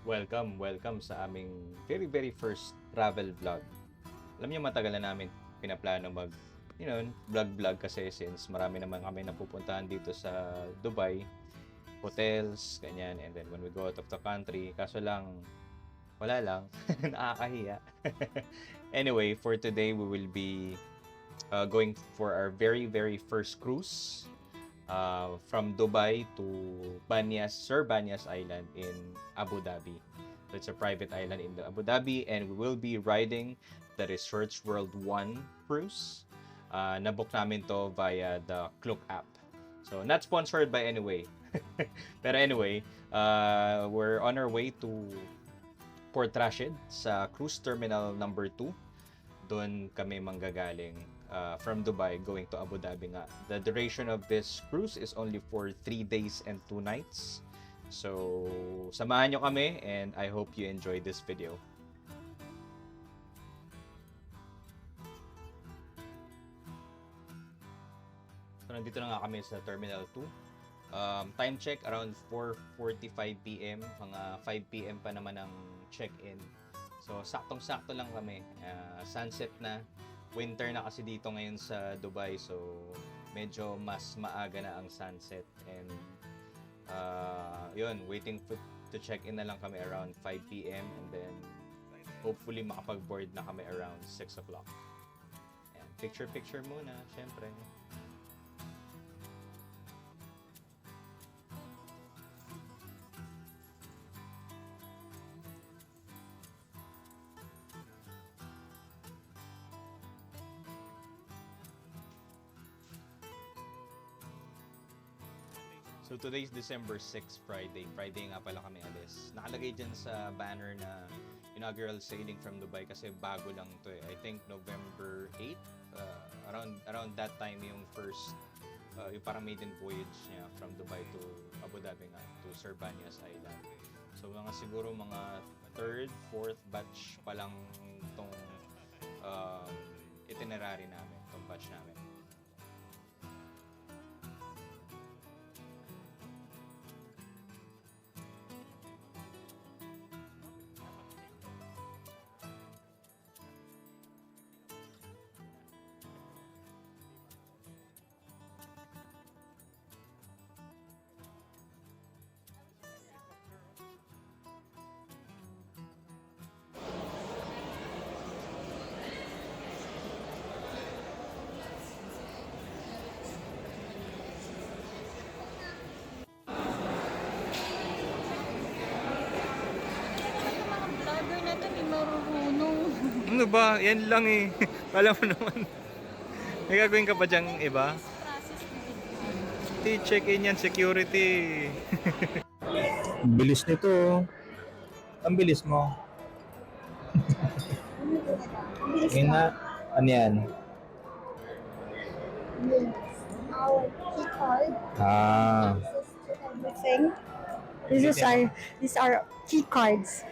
Welcome sa aming very first travel vlog. Alam niyo matagal na namin pinaplano vlog kasi since marami naman kami napupuntahan dito sa Dubai, hotels, ganyan, and then when we go out of the country, kaso lang, wala lang, nakakahiya. Anyway, for today, we will be going for our very first cruise from Dubai to Sir Banias Island in Abu Dhabi. So it's a private island in the Abu Dhabi, and we will be riding the Resorts World 1 cruise. Nabook namin to via the Klook app. So not sponsored by Anyway. Pero anyway, we're on our way to Port Rashid sa cruise terminal number 2. Doon kami manggagaling from Dubai going to Abu Dhabi nga. The duration of this cruise is only for 3 days and 2 nights. So, samahan nyo kami and I hope you enjoy this video. So, nandito na nga kami sa Terminal 2. Time check around 4:45 PM. Mga 5 PM pa naman ang check-in. So, saktong-sakto lang kami. Sunset na. Winter na kasi dito ngayon sa Dubai. So, medyo mas maaga na ang sunset. And, yun, waiting to check in na lang kami around 5 PM. And then, hopefully makapag-board na kami around 6 o'clock. Ayan, picture muna, syempre. So today's December 6, Friday. Friday nga pala kami alis. Nakalagay dyan sa banner na inaugural sailing from Dubai kasi bago lang to eh. I think November 8, around that time yung first, yung parang maiden voyage niya from Dubai to Abu Dhabi nga, to Sir Banias Island. So siguro mga 3rd, 4th batch pa lang tong itinerary namin, tong batch namin. Ano ba? Yan lang eh. Alam mo naman. May gagawin ka pa dyang iba? Check-in yan, security. Bilis nito. Ang bilis mo. Yan na. Ano yan? Our key card. Ah. Access to everything. These are key cards.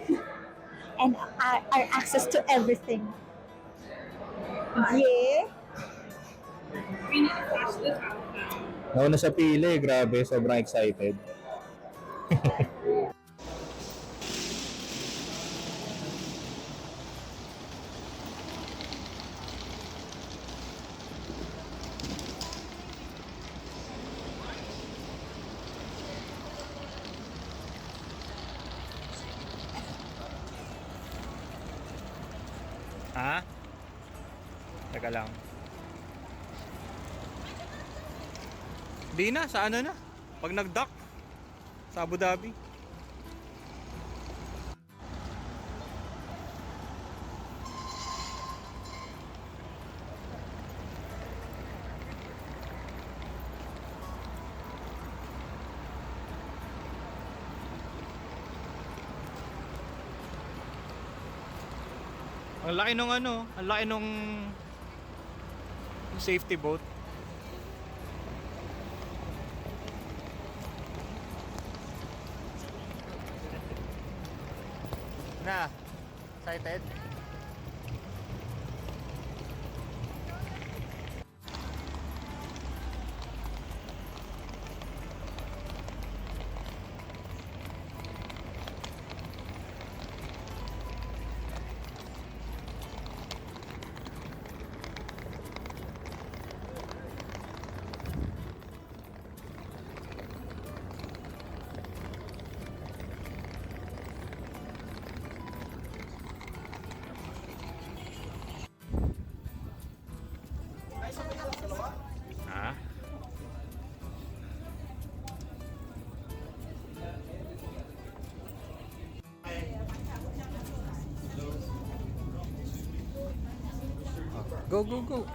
And our access to everything. Yeah. Nauna sa pili. Grabe. Sobrang excited. Ha? Teka lang. Di na, sa ano na? Pag nag-dock sa Abu Dhabi. Ang laki nung ang laki nung safety boat. Na, excited? Go, go, go.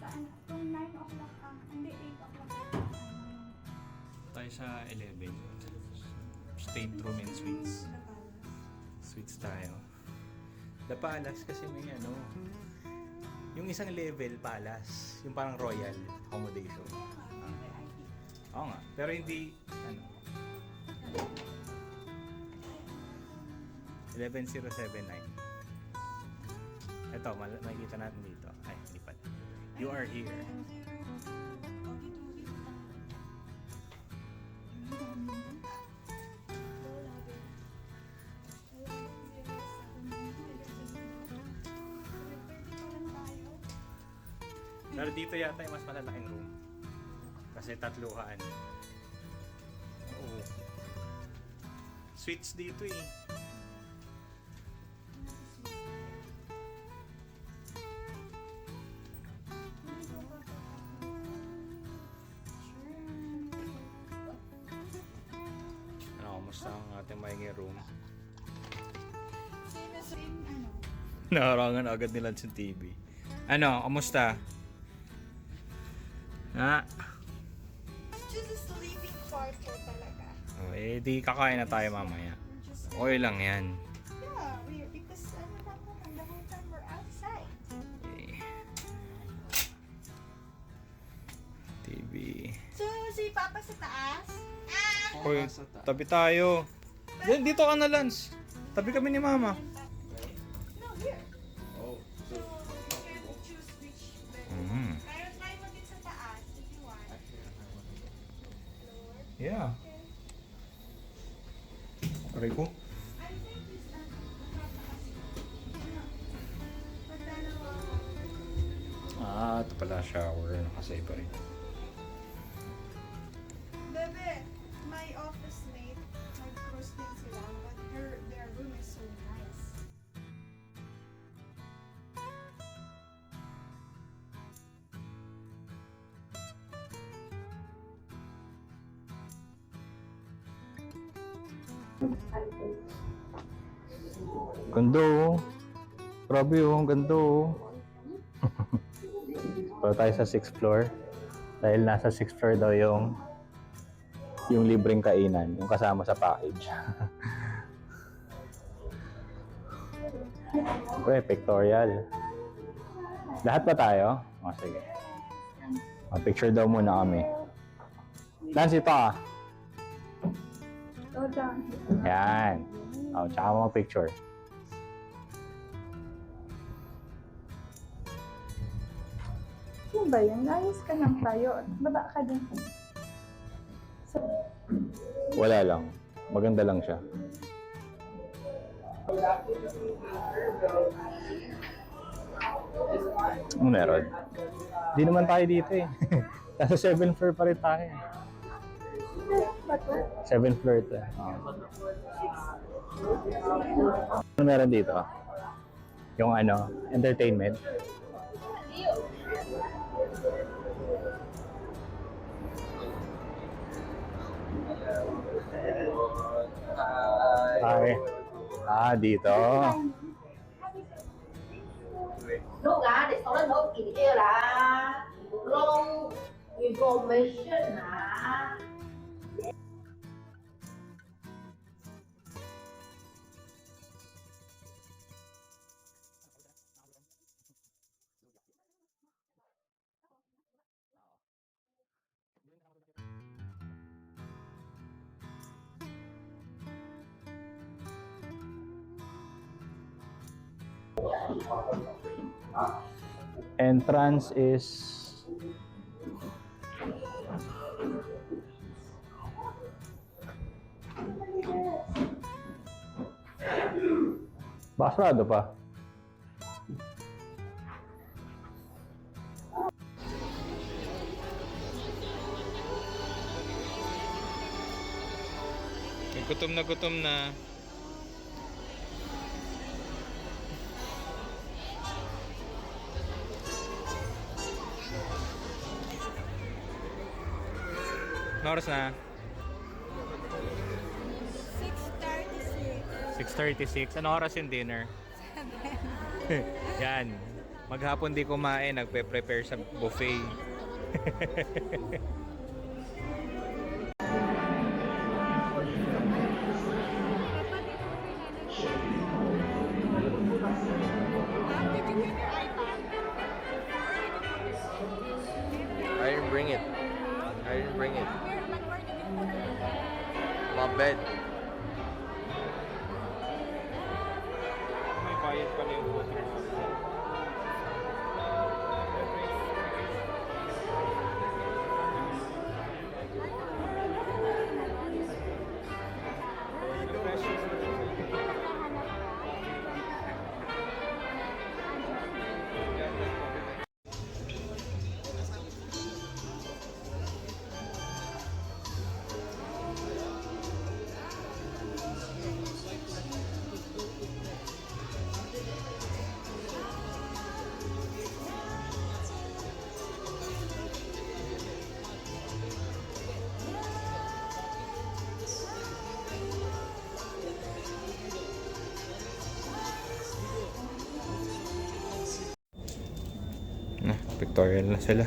Saan? Kung 9 o'clock hindi 8 o'clock. Tayo sa 11. State room and suites. Suites tayo. The Palace kasi may ano. Yung isang level Palace. Yung parang royal accommodation. Oo nga. Pero hindi ano. 11079. Ito, makikita natin dito. Ay, hindi pala. You are here. Pero dito yata yung mas malalaking room. Kasi tatluhan. Oo. Suites dito eh. Ano, kumusta ang ating maingay room? Naharangan agad nila sa TV. Ano, kumusta? Ha? Just a sleeping quarter talaga. Oh, eh di kakain na tayo mamaya. Okay lang yan. Yeah, because ano lang naman, the whole time we're outside. Eh. TV. So, si Papa sa taas? Hoy, tabi tayo. Dito ka na, Lance. Tabi kami ni Mama. No, here. Oh, So, you can choose which bed. Mm. Kaya try mo din sa taas if you want. Floor. Yeah. Aray ko. I think this pagdalawa. Ito pala shower. Nakasave pa rin. Bebe, my office mate, nag-cruise din sila, but their room is so nice. Ganda oh. Grabe oh, ang ganda oh. Pero tayo sa 6th floor. Dahil nasa 6th floor daw yung libreng kainan, yung kasama sa package. Okay, pictorial. Lahat ba tayo? O, sige. Picture daw muna kami. Nancy pa. Go down. Yan. O, tsaka mga picture. Ano ba yun? Ayos ka lang tayo. Baba ka din. So, Wala lang. Maganda lang siya. Ano meron? Hindi naman tayo dito eh. Nasa 7th floor pa rin tayo. 7th floor ito. Ano meron dito? Yung ano, entertainment. Ay. Dito. Lúc để sau đó nốt kỳ kia là long information hả? Entrance is baka sarado pa. Gutom na gutom na. Ano oras na? 6:36. Ano oras yung dinner? 7. Yan. Maghapon di kumain, nagpe-prepare sa buffet. I didn't bring it. My bed. May bayad pala yung na, pictorial na sila.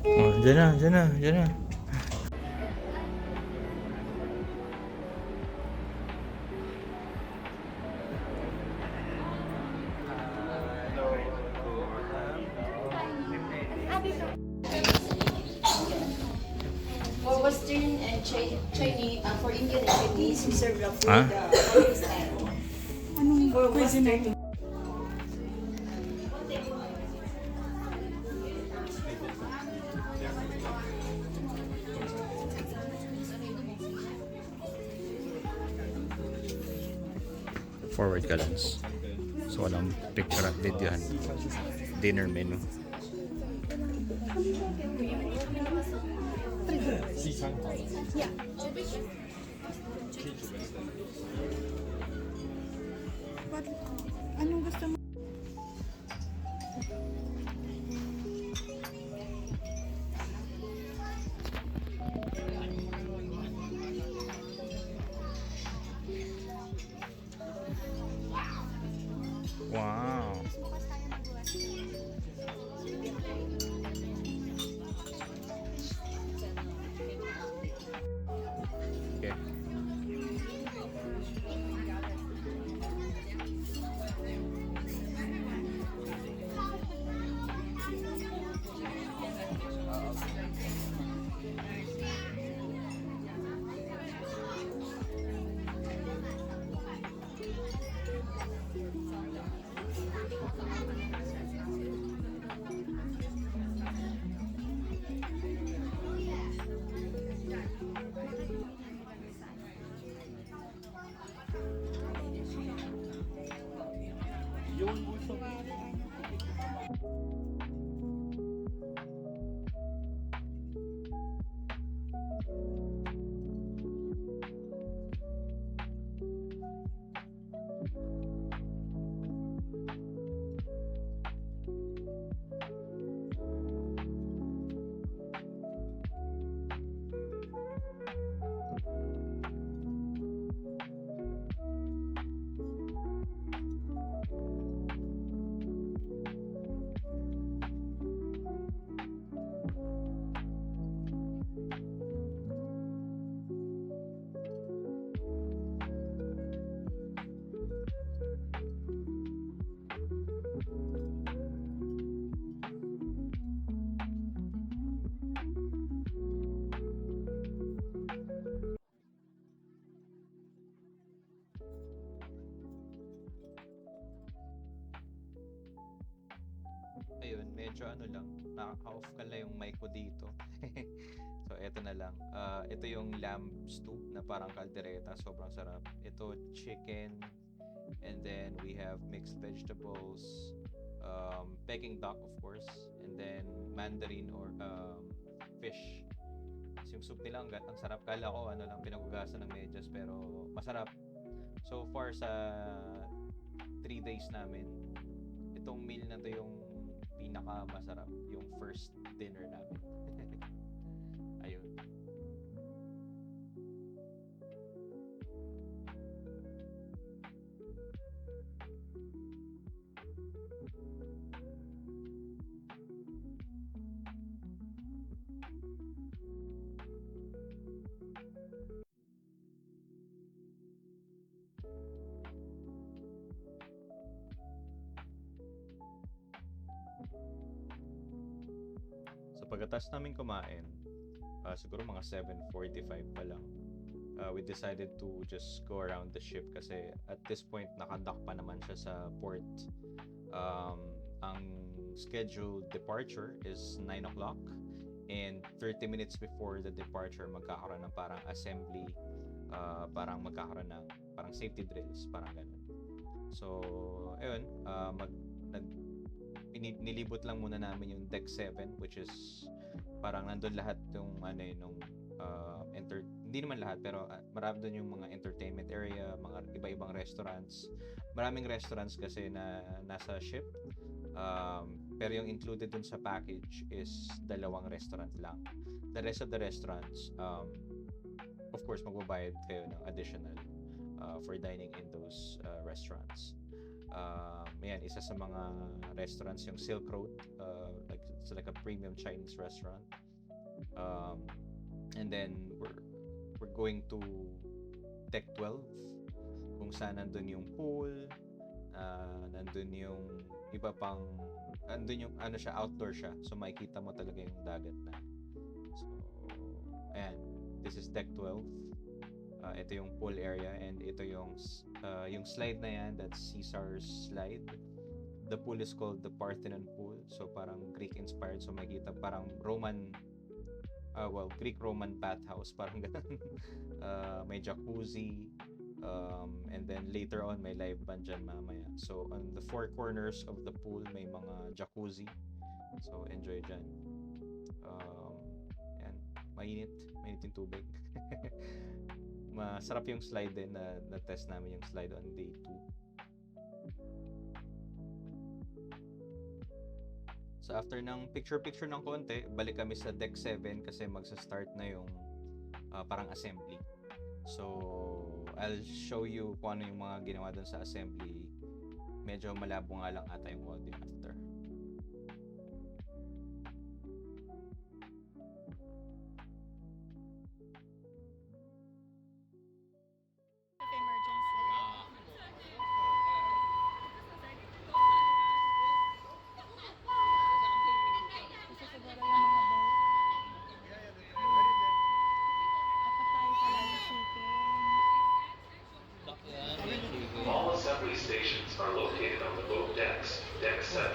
Oh, dyan na. For Western and Chinese, for Indian and Chinese, we serve the food Ah? Korean style. For Western, Forward ka lang. So walang picture at videohan. Dinner menu. Anong gusto mo? Wow. Okay. ayun, medyo ano lang, naka-off ka lang yung mic ko dito. So, eto na lang. Ito yung lamb stew na parang kaldereta. Sobrang sarap. Ito, chicken. And then, we have mixed vegetables. Peking duck, of course. And then, mandarin or fish. So, yung soup nila, ang sarap. Kala ko, ano lang, pinagugasan ng medyas. Pero, masarap. So far, sa 3 days namin, itong meal na to yung pinaka masarap, yung first dinner namin. Ayun. So pagkatapos namin kumain, siguro mga 7:45 pa lang, we decided to just go around the ship kasi at this point nakadock pa naman siya sa port. Ang scheduled departure is 9 o'clock and 30 minutes before the departure magkakaroon ng parang assembly, parang magkakaroon ng parang safety drills, parang ganun. So, ayun, nilibot lang muna namin yung deck 7 which is parang nandun lahat yung ano nung hindi naman lahat pero marami doon yung mga entertainment area, mga iba-ibang restaurants. Maraming restaurants kasi na nasa ship. Pero yung included dun sa package is 2 restaurant lang. The rest of the restaurants, of course, magbabayad kayo ng additional for dining in those restaurants. Yan, isa sa mga restaurants yung Silk Road, it's like a premium Chinese restaurant. And then we're going to Deck 12 kung saan nandun yung pool, nandun yung iba pang, nandun yung ano siya, outdoor siya, so makikita mo talaga yung dagat na. So ayan, this is Deck 12. Ito yung pool area and ito yung slide na yan, that's Caesar's slide. The pool is called the Parthenon pool, so parang Greek inspired, so makikita parang Roman, Greek-Roman bathhouse, parang ganun. May jacuzzi, and then later on may live band dyan mamaya. So on the 4 corners of the pool may mga jacuzzi, so enjoy dyan. Yan, mainit yung tubig. Masarap yung slide din na test namin yung slide on day 2. So after ng picture ng konti, balik kami sa deck 7 kasi magsa-start na yung parang assembly. So I'll show you kung ano yung mga ginawa doon sa assembly. Medyo malabo nga lang ata yung audio after. All assembly stations are located on the boat decks, Deck 7.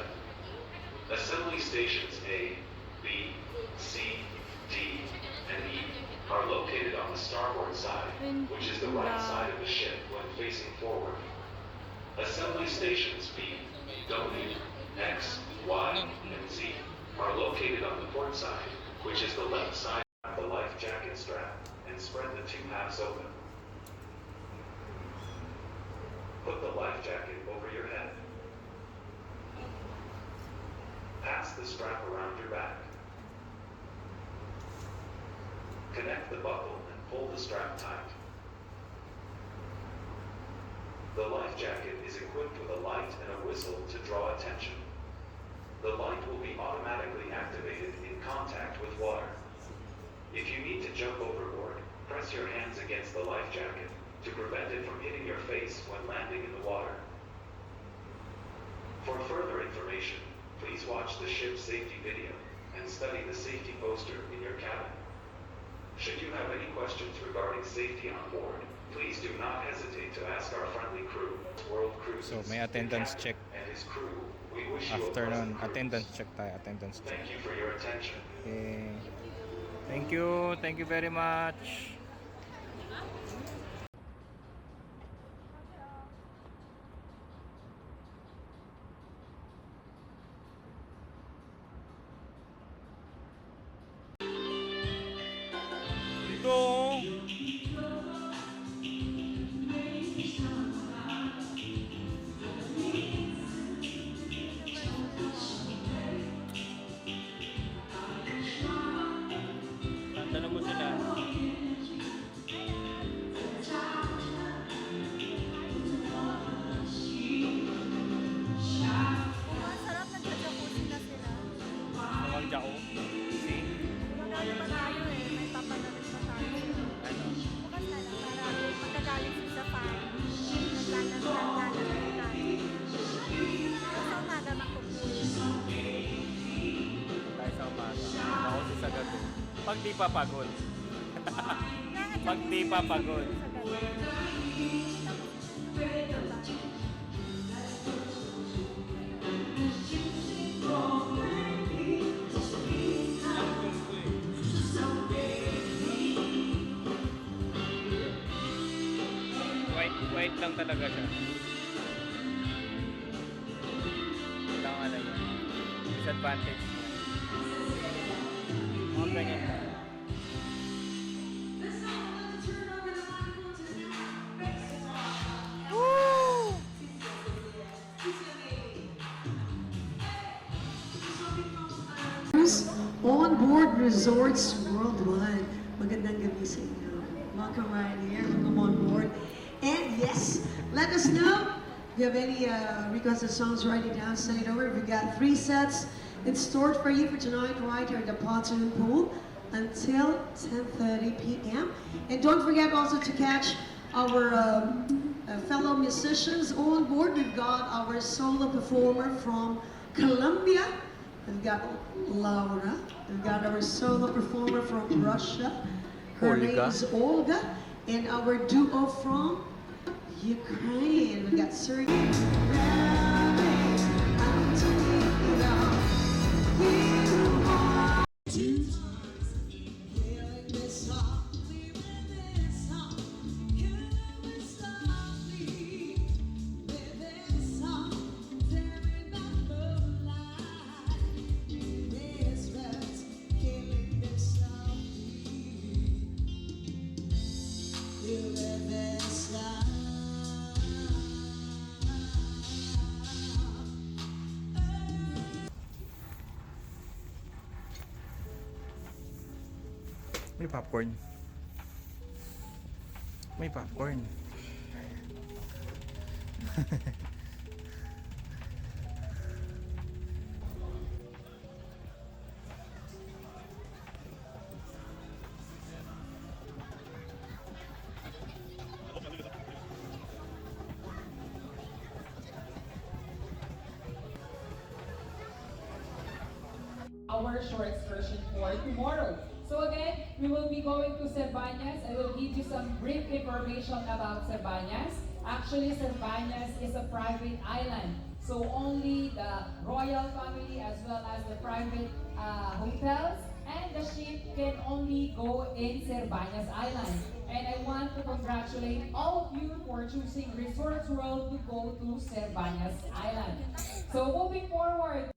Assembly stations A, B, C, D, and E are located on the starboard side, which is the right side of the ship when facing forward. Assembly stations B, W, X, Y, and Z are located on the port side, which is the left side of the life jacket strap, and spread the 2 halves open. Put the life jacket over your head. Pass the strap around your back. Connect the buckle and pull the strap tight. The life jacket is equipped with a light and a whistle to draw attention. The light will be automatically activated in contact with water. If you need to jump overboard, press your hands against the life jacket to prevent it from hitting your face when landing in the water. For further information, please watch the ship's safety video and study the safety poster in your cabin. Should you have any questions regarding safety on board, please do not hesitate to ask our friendly crew, World Cruises, So may attendance check. and his crew We wish you a Afternoon. pleasant cruise. Attendance check tayo. Attendance check. Thank you for your attention. Okay. Thank you. Thank you very much. Ito. Tanong mo sila. Ang sarap nagja-jacuzzi na sila. Mukhang jako. See? Magkano pa tayo eh. May papanalit pa tayo. Ano? Bukas na lang para magkagaling siya sa farm. Naglalagay tayo. Sa umaga makukulit. Tayo sa umaga. Ako sa gabi. Pag di pa pagod. Pag di pa pagod. White lang talaga siya. Ito ang ano yun. Disadvantage niya. Mga ganyan lang. On-board resorts worldwide. Magandang gabi sa inyo. Welcome right here. Welcome on board. And yes, let us know if you have any requested songs, write it down, send it over. We've got 3 sets in store for you for tonight right here at the Pontoon Pool until 10:30 p.m. And don't forget also to catch our fellow musicians on board. We've got our solo performer from Colombia. We've got Laura. We've got our solo performer from Russia. Her name Olga. is Olga. And our duo from Ukraine. We've got Sergey. May popcorn. May popcorn. Our short excursion for tomorrow. So again, we will be going to Cervantes. I will give you some brief information about Cervantes. Actually, Cervantes is a private island. So only the royal family as well as the private hotels and the ship can only go in Cervantes Island. And I want to congratulate all of you for choosing Resorts World to go to Cervantes Island. So moving forward,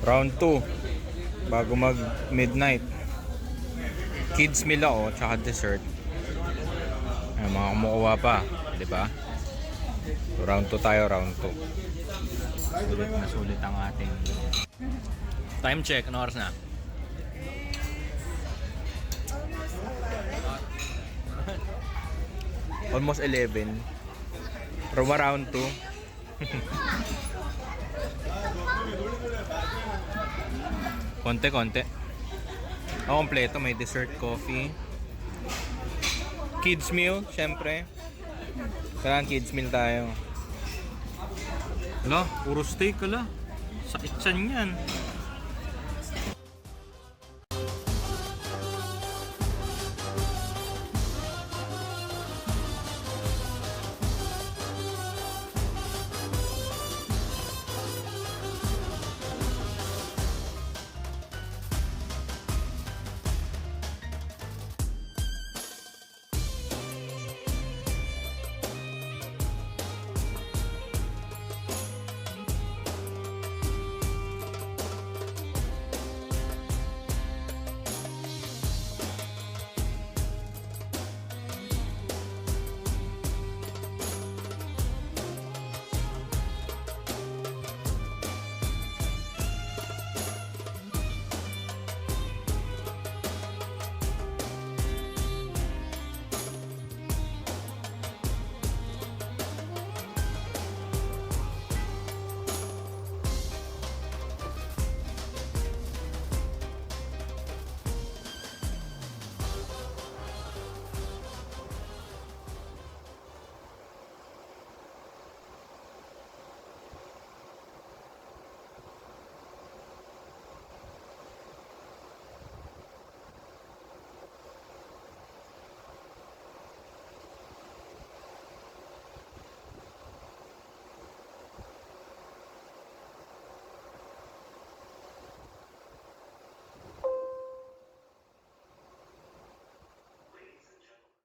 Round 2. Bago mag midnight. Kids meal ako, tsaka dessert. Ay, mga kumukuha pa. Di ba? So, round 2 tayo, round 2. Sulit na sulit ang ating time check. Ano oras na? Almost 11. From round 2. Konti-konti. Kompleto, may dessert, coffee. Kids meal, syempre. Kailangan kids meal tayo. Ala, puro steak ala. Sakit siya niyan.